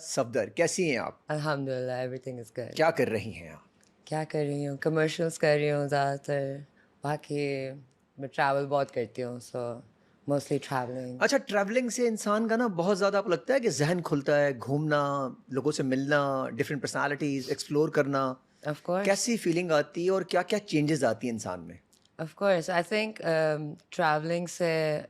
صفدر کیسی ہیں آپ؟ الحمدللہ ایوری از گڈ. کیا کر رہی ہیں آپ؟ کیا کر رہی ہوں؟ کمرشلس کر رہی ہوں زیادہ تر. باقی میں ٹریول بہت کرتی ہوں، سو موسٹلی ٹریولنگ. اچھا، ٹریولنگ سے انسان کا نا بہت زیادہ آپ کو لگتا ہے کہ ذہن کھلتا ہے، گھومنا، لوگوں سے ملنا، ڈفرینٹ پرسنالٹیز ایکسپلور کرنا، آف کورس کیسی فیلنگ آتی ہے اور کیا کیا چینجز آتی ہیں انسان میں؟ Of course I think travelling سے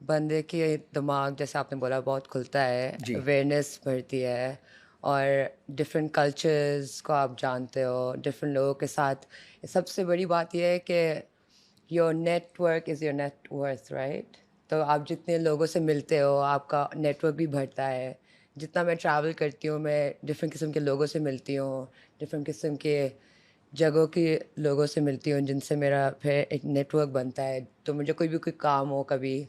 بندے کی دماغ، جیسے آپ نے بولا، بہت کھلتا ہے، جی اویئرنیس بڑھتی ہے، اور ڈفرینٹ کلچرز کو آپ جانتے ہو، ڈفرینٹ لوگوں کے ساتھ. سب سے بڑی بات یہ ہے کہ your network is your net worth, right? تو آپ جتنے لوگوں سے ملتے ہو آپ کا نیٹ ورک بھی بڑھتا ہے. جتنا میں ٹریول کرتی ہوں میں ڈفرینٹ قسم کے لوگوں سے ملتی ہوں، ڈفرینٹ قسم کے جگہوں کے لوگوں سے ملتی ہوں، جن سے میرا پھر ایک نیٹ ورک بنتا ہے. تو مجھے کوئی بھی کوئی کام ہو کبھی،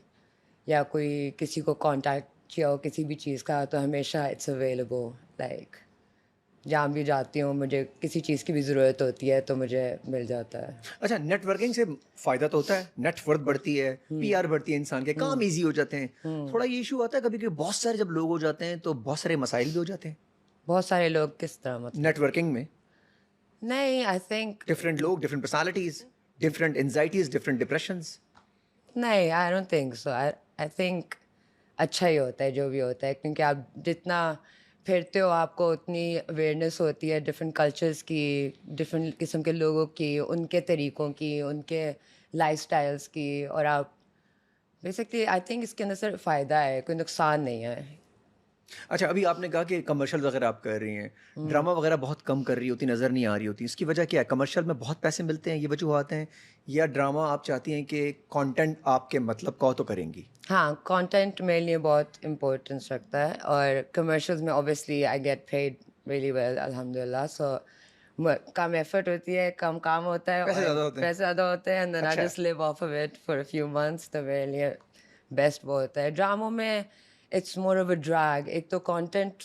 یا کوئی کسی کو کانٹیکٹ کیا ہو کسی بھی چیز کا، تو ہمیشہ اٹس اویلیبل. لائک جہاں بھی جاتی ہوں مجھے کسی چیز کی بھی ضرورت ہوتی ہے تو مجھے مل جاتا ہے. اچھا، نیٹ ورکنگ سے فائدہ تو ہوتا ہے، نیٹ ورتھ بڑھتی ہے، پی آر بڑھتی ہے، انسان کے کام ایزی ہو جاتے ہیں. تھوڑا یہ ایشو آتا ہے کبھی کہ بہت سارے جب لوگ ہو جاتے ہیں تو بہت سارے مسائل بھی ہو جاتے ہیں بہت سارے لوگ کس طرح مطلب؟ نیٹ ورکنگ میں. نہیں، آئی تھنک ڈفرینٹ لوگ، different personalities, different anxieties, different depressions. نہیں، I don't think so. I think اچھا ہی ہوتا ہے جو بھی ہوتا ہے، کیونکہ آپ جتنا پھرتے ہو آپ کو اتنی اویئرنیس ہوتی ہے ڈفرینٹ کلچرز کی، ڈفرینٹ قسم کے لوگوں کی، ان کے طریقوں کی، ان کے لائف اسٹائلس کی. اور آپ بیسکلی آئی تھنک اس کے اندر صرف فائدہ ہے، کوئی نقصان نہیں ہے. اچھا، ابھی آپ نے کہا کہ کمرشل وغیرہ آپ کر رہی ہیں، ڈرامہ وغیرہ بہت کم کر رہی ہوتی، نظر نہیں آ رہی ہوتی، اس کی وجہ کیا ہے؟ کمرشل میں بہت پیسے ملتے ہیں، یہ وجوہات ہیں، یا ڈرامہ آپ چاہتی ہیں کہ کانٹینٹ آپ کے مطلب کا ہو تو کریں گی؟ ہاں، کانٹینٹ میرے لیے بہت امپورٹنس رکھتا ہے، اور کمرشلز میں obviously I get paid really well الحمد للہ. سو کم ایفرٹ ہوتی ہے، کم کام ہوتا ہے، پیسے اور زیادہ ہوتے ہیں. پیسے زیادہ ہوتے ہیں، اینڈ دین آئی اچھا، just leave off off it for a few months. تو میرے لیے بیسٹ وہ ہوتا ہے. ڈراموں میں it's more of a drag. ایک تو کانٹینٹ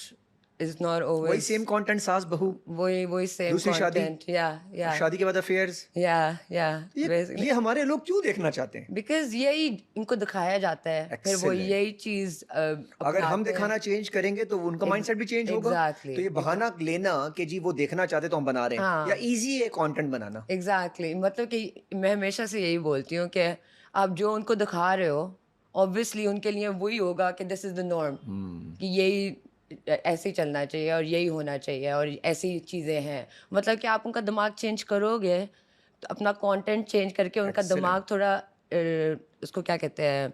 از ناٹ وہی آلویز سیم کانٹینٹ، ساس بہو، وہی سیم دوسری شادی، کانٹینٹ. یا شادی کے بعد افیئرز. یہ ہمارے لوگ کیوں دیکھنا چاہتے ہیں؟ بیکاز یہی ان کو دکھایا جاتا ہے، پھر وہ ایکسلنٹ. یہی چیز اگر ہم اپناتے ہیں. دکھانا چینج کریں گے تو ان کا مائنڈ سیٹ بھی چینج ہوگا. تو ایگزیکٹلی یہ بہانہ لینا کہ جی وہ دیکھنا چاہتے تو ہم بنا رہے ہیں، ہاں یا ایزی ہے کانٹینٹ بنانا. ایگزیکٹلی مطلب کہ میں ہمیشہ سے یہی بولتی ہوں کہ آپ جو ان کو دکھا رہے ہو اوبویسلی ان کے لیے وہی ہوگا کہ دس از دا نارم، کہ یہی ایسے ہی چلنا چاہیے اور یہی ہونا چاہیے اور ایسی چیزیں ہیں. مطلب کہ آپ ان کا دماغ چینج کرو گے تو اپنا کانٹینٹ چینج کر کے ان کا دماغ تھوڑا اس کو کیا کہتے ہیں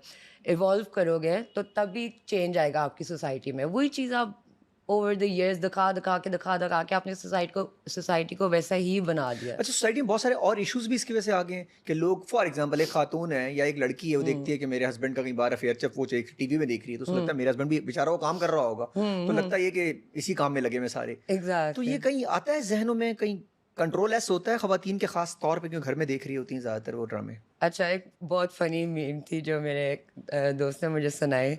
ایوالو کرو گے تو تبھی چینج آئے گا آپ کی سوسائٹی میں. وہی چیز آپ اوور دا ایئرز دکھا کے اپنی سوسائٹی کو ویسا ہی بنا دیا. اچھا، سوسائٹی میں بہت سارے اور ایشوز بھی اس کی وجہ سے آ گئے ہیں کہ لوگ، فار ایگزامپل ایک خاتون ہے یا ایک لڑکی ہے، وہ دیکھتی ہے کہ میرے ہسبینڈ کا کئی بار افیئر، جب وہ ٹی وی میں دیکھ رہی ہے تو اس کو لگتا ہے میرا ہسبینڈ بھی بیچارہ وہ کام کر رہا ہوگا، تو لگتا ہے یہ کہ اسی کام میں لگے میں سارے. تو یہ کہیں آتا ہے ذہنوں میں، کہیں کنٹرول ایس ہوتا ہے خواتین کے، خاص طور پہ کیونکہ گھر میں دیکھ رہی ہوتی ہیں زیادہ تر وہ ڈرامے. اچھا، ایک بہت فنی میم تھی جو میرے ایک دوست نے مجھے سنائی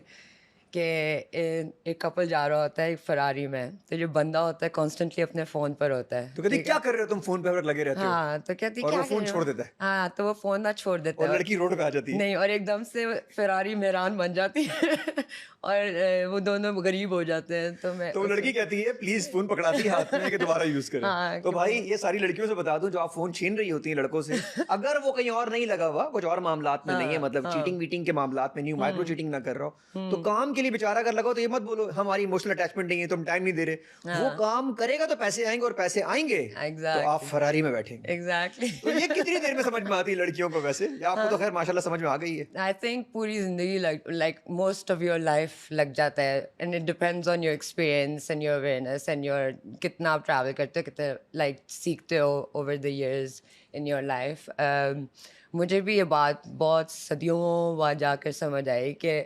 کہ ایک کپل جا رہا ہوتا ہے ایک فراری میں، تو جو بندہ ہوتا ہے کانسٹنٹلی اپنے فون پر ہوتا ہے. تو کہتے کیا کر رہے ہو تم، فون پہ لگے رہتے ہو. ہاں، تو کہتی اور کیا وہ کر فون رہے ہو. چھوڑ دیتا ہے، ہاں، تو وہ فون نہ چھوڑ دیتا اور ہے، لڑکی روڈ پہ آ جاتی ہے. نہیں، اور ایک دم سے فراری مہران بن جاتی ہے اور وہ دونوں غریب ہو جاتے ہیں. تو وہ لڑکی کہتی ہے پلیز فون پکڑاتی ہے ہاتھ میں کہ دوبارہ یوز کریں. تو بھائی یہ ساری لڑکیوں سے بتا دوں جو آپ فون چھین رہی ہوتی ہیں لڑکوں سے، اگر وہ کہیں اور نہیں لگا ہوا، کچھ اور معاملات میں نہیں ہے، مطلب چیٹنگ ویٹنگ کے معاملات میں نہیں، مائکرو چیٹنگ نہ کر رہا ہو، تو کام کے لیے بیچارہ اگر لگا تو یہ مت بولو ہماری ایموشنل اٹیچمنٹ نہیں ہے، تم ٹائم نہیں دے رہے. وہ کام کرے گا تو پیسے آئیں گے، اور پیسے آئیں گے تو آپ فراری میں بیٹھیں گے. ایگزیکٹلی. تو یہ کتنی دیر میں سمجھ میں آتی ہے لڑکیوں کو ویسے؟ یا آپ کو تو خیر ماشاء اللہ سمجھ میں آ گئی ہے. آئی تھنک پوری زندگی like most of your life لگ جاتا ہے، and it depends on your experience and your awareness and your کتنا آپ ٹریول کرتے ہو، کتنے لائک سیکھتے ہو over the years in your life. مجھے بھی یہ بات بہت صدیوں بعد جا کر سمجھ آئی کہ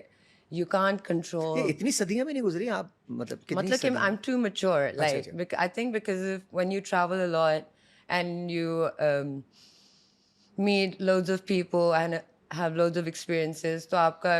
یو کانٹ کنٹرول. اتنی صدیاں میں نہیں گزری آپ، مطلب کتنی مطلب کہ آئی ایم ٹو میچور. اچھا like I think because when you travel a lot and you meet loads of people and have loads of experiences, تو آپ کا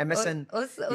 MSN,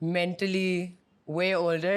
mentally way older,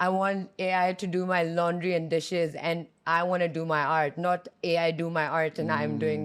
I want AI to do my laundry and dishes, and I want to do my art, not AI do my art and I'm doing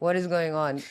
What is going on?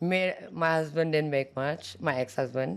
my husband didn't make much, my ex-husband,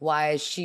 why is she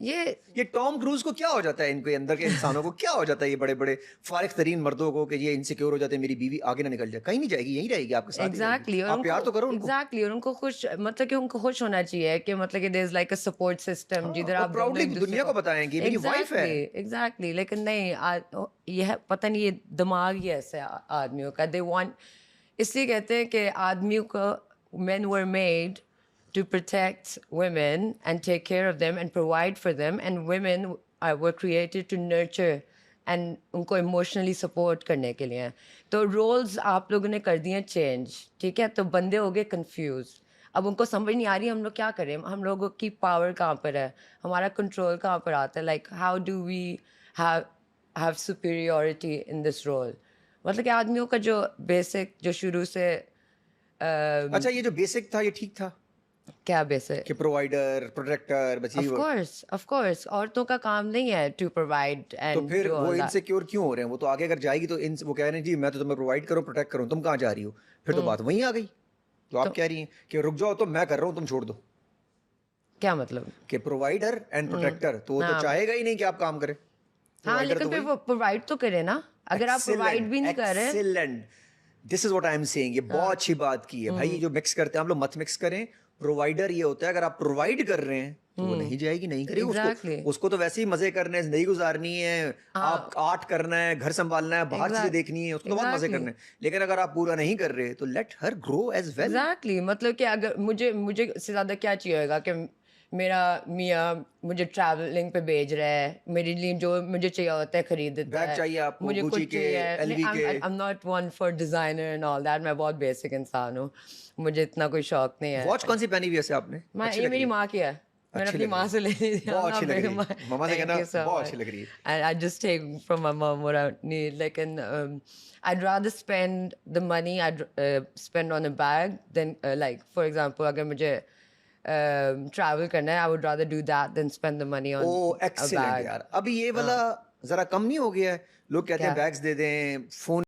یہ Tom cruise کو کیا ہو جاتا ہے ان کے اندر کے انسانوں کو کیا ہو جاتا ہے یہ بڑے بڑے فارغ ترین مردوں کو کہ یہ انسیکیور ہو جاتے ہیں میری بیوی آگے نہ نکل جائے کہیں نہیں جائے گی یہیں رہے گی آپ کے ساتھ ایگزیکٹلی آپ پیار تو کرو ان کو ایگزیکٹلی اور ان کو خوش مطلب کہ ان کو خوش ہونا چاہیے کہ مطلب کہ there is like a support system جدھر آپ پراؤڈلی دنیا کو بتائیں گے میری وائف ہے ایگزیکٹلی لیکن نہیں یہ پتہ نہیں یہ دماغ ہی ایسے آدمیوں کا دے وانٹ اس لیے کہتے ہیں کہ آدمیوں کو men were made to protect women and take care of them and provide for them and women were created to nurture and ان کو ایموشنلی سپورٹ کرنے کے لیے تو رولز آپ لوگوں نے کر دیے چینج ٹھیک ہے تو بندے ہو گئے کنفیوز اب ان کو سمجھ نہیں آ رہی ہم لوگ کیا کریں ہم لوگوں کی پاور کہاں پر ہے ہمارا کنٹرول کہاں پر آتا ہے like how do we have superiority in this role مطلب کہ آدمیوں کا جو بیسک جو شروع سے اچھا یہ جو بیسک تھا یہ ٹھیک تھا کیا بیسک کہ پرووائڈر پروٹیکٹر بچی آف کورس عورتوں کا کام نہیں ہے ٹو پرووائڈ تو اینڈ پھر وہ انسیکیور کیوں ہو رہے ہیں وہ تو آگے اگر جائے گی تو وہ کہہ رہے ہیں جی میں تو تمہیں پرووائڈ کروں پروٹیکٹ کروں تم کہاں جا رہی ہو پھر تو بات وہیں آ گئی تو آپ کہہ رہی ہیں کہ رک جاؤ تو میں کر رہا ہوں تم چھوڑ دو کیا مطلب کہ پرووائڈر اینڈ پروٹیکٹر تو وہ تو چاہے گا ہی نہیں کہ آپ کام کریں ہاں لیکن پھر وہ پرووائڈ تو کرے نا اگر آپ پرووائڈ بھی نہیں کر رہے this is what I am seeing یہ بہت اچھی بات کی ہے بھائی جو مکس کرتے ہیں ہم لوگ مت مکس کریں پرووائڈر یہ ہوتا ہے اگر آپ پرووائڈ کر رہے ہیں تو وہ نہیں جائے گی نہیں کرے گی اس کو تو ویسے ہی مزے کرنے ہیں زندگی گزارنی ہے آپ آرٹ کرنا ہے گھر سنبھالنا ہے باہر چیزیں دیکھنی ہے اس کو تو بہت مزے کرنے ہیں لیکن اگر آپ پورا نہیں کر رہے تو let her grow as well exactly مطلب کہ اگر مجھے سے زیادہ کیا چاہیے گا کہ میرا میاں مجھے ٹریولنگ پہ بھیج رہا ہے میرے لیے جو مجھے چاہیے ہوتا ہے خرید دیتا ہے چاہیے آپ کو مجھے کچھ چاہیے I'm not one for designer and all that میں بہت بیسک انسان ہوں مجھے اتنا کوئی شوق نہیں ہے واچ کون سی پہنی ہوئی ہے آپ نے یہ میری ماں کی ہے میں نے اپنی ماں سے لے لی تھی بہت اچھی لگ رہی ہے ماما سے کہنا بہت اچھی لگ رہی ہے and I just take from my mom what I need لیکن I'd rather spend the money I'd spend on a bag than like for example اگر مجھے travel کرنا ہے I would rather do that than spend the money on a bag. یار ابھی یہ والا ذرا کم نہیں ہو گیا ہے لوگ کہتے ہیں بیگز دے دیں فون